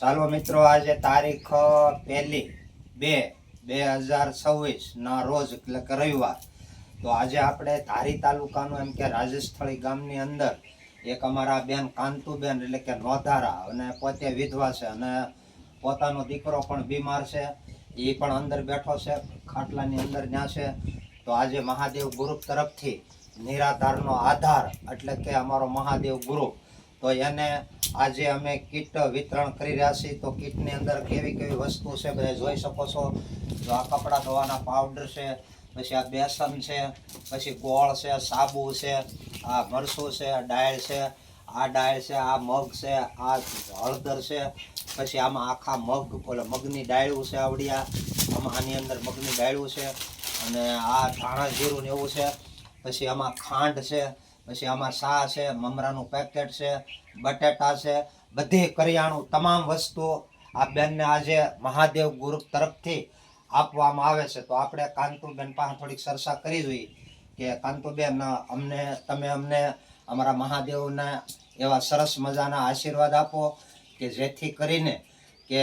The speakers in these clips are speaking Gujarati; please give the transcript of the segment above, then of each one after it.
ચાલો મિત્રો, આજે તારીખ 1-2-2026 ના રોજ એટલે કે રવિવાર. તો આજે આપણે ધારી તાલુકાનું એમ કે રાજસ્થળી ગામની અંદર એક અમારા બેન કાંતુબેન એટલે કે નોધારા, અને પોતે વિધવા છે અને પોતાનો દીકરો પણ બીમાર છે. એ પણ અંદર બેઠો છે, ખાટલાની અંદર ત્યાં છે. તો આજે મહાદેવ ગ્રુપ તરફથી નિરાધારનો આધાર એટલે કે અમારો મહાદેવ ગ્રુપ, તો એને આજે અમે કીટ વિતરણ કરી રહ્યા છીએ. તો કીટની અંદર કેવી કેવી વસ્તુ છે બધા જોઈ શકો છો. તો આ કપડાં ધોવાના પાવડર છે, પછી આ બેસન છે, પછી ગોળ છે, સાબુ છે, આ મરચું છે, ડાળ છે, આ ડાળ છે, આ મગ છે, આ હળદર છે, પછી આમાં આખા મગ ઓલા મગની ડાળું છે આવડિયા, આમાં આની અંદર મગની ડાળું છે, અને આ ધાણા જીરું ને એવું છે. પછી આમાં ખાંડ છે, પછી આમાં સા છે, મમરાનું પેકેટ છે, બટેટા છે, બધી કરિયાણું તમામ વસ્તુઓ આ બેનને આજે મહાદેવ ગ્રુપ તરફથી આપવામાં આવે છે. તો આપણે કાંતુબેન પાસે થોડીક ચર્ચા કરી જોઈએ કે કાંતુબેન, તમે અમને અમારા મહાદેવના એવા સરસ મજાના આશીર્વાદ આપો કે જેથી કરીને કે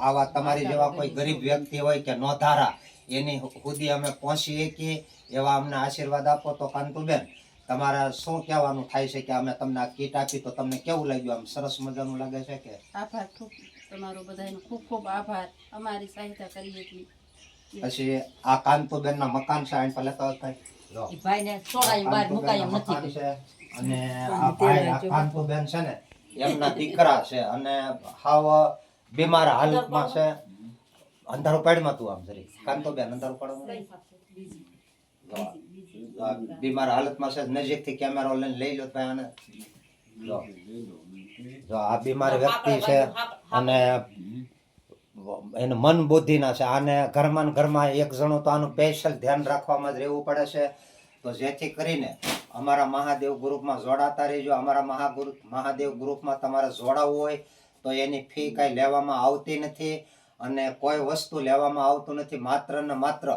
આવા તમારી જેવા કોઈ ગરીબ વ્યક્તિ હોય કે નોધારા એની સુધી અમે પહોંચી શકીએ એવા અમને આશીર્વાદ આપો. તો કાંતુબેન, તમારા શું કહેવાનું થાય છે કે અમે તમને આ કીટ આપી તો તમને કેવું લાગ્યું? આમ સરસ મજાનું લાગે છે કે? આભાર, ખૂબ તમારો બધાનો ખૂબ ખૂબ આભાર અમારી સહાયતા કરી એટલી. પછી આ કાંતુબેન ના મકાન છે, આને લેતા થાય ભાઈને છોડાયું બહાર મુકાય એમ નથી છે. અને આ ભાઈ આ કાંતુબેન છે ને એમના દીકરા છે અને હાવ બીમાર હાલતમાં છે. અંધારું પાડમાં તું આમ જરી કાંતુબેન, અંધારું પાડમાં બીમાર હાલતમાં છે. નજીકથી કેમેરો લઈને લઈ લો ભાઈ આને. જો આ બીમાર વ્યક્તિ છે અને એને મન બુદ્ધિના છે. આને ઘરમાં એક જણું તો આનું સ્પેશિયલ ધ્યાન રાખવામાં જ રહેવું પડે છે. તો જેથી કરીને અમારા મહાદેવ ગ્રુપમાં જોડાતા રહેજો. અમારા મહાદેવ ગ્રુપમાં તમારે જોડાવવું હોય તો એની ફી કાંઈ લેવામાં આવતી નથી અને કોઈ વસ્તુ લેવામાં આવતું નથી. માત્ર ને માત્ર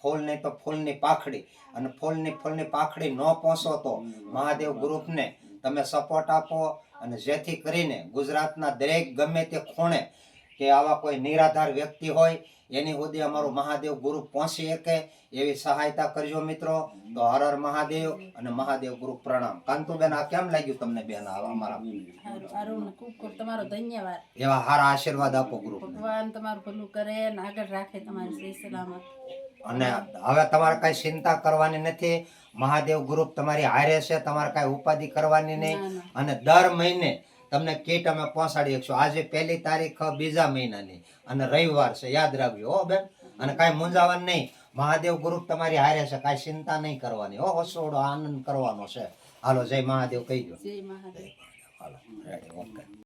ફૂલ નહીં તો ફૂલની પાખડી, અને ફૂલની પાખડી ન પહોંચો તો મહાદેવ ગ્રુપને તમે સપોર્ટ આપો. અને જેથી કરીને ગુજરાતના દરેક ગમે તે ખૂણે કે આવા કોઈ નિરાધાર વ્યક્તિ હોય એની સુધી અમારું મહાદેવ ગ્રુપ પહોંચી શકે એવી સહાયતા કરજો મિત્રો. તો હર હર મહાદેવ અને મહાદેવ ગ્રુપ પ્રણામ. કાંતુબેન, આ કેમ લાગ્યું તમને બેન? અમારા ખૂબ ખૂબ તમારો ધન્યવાદ. એવા સારા આશીર્વાદ આપો ગ્રુપ. ભગવાન તમારું ભલું કરે અને આગળ રાખે તમારી સહી સલામત. અને હવે તમારે કઈ ચિંતા કરવાની નથી. મહાદેવ ગ્રુપ તમારી હારે છે, તમારે કઈ ઉપાધિ કરવાની નહીં. અને દર મહિને તમને કીટ અમે પહોંચાડી શકશું. આજે 1 તારીખ 2 મહિનાની અને રવિવાર છે, યાદ રાખજો હો બેન. અને કાંઈ મૂંઝાવાનું નહીં. મહાદેવ ગ્રુપ તમારી હારે છે, કાંઈ ચિંતા નહીં કરવાની હો. હસોડો આનંદ કરવાનો છે. હાલો, જય મહાદેવ કહી દો. જય મહાદેવ. હાલો, રેડી, ઓકે.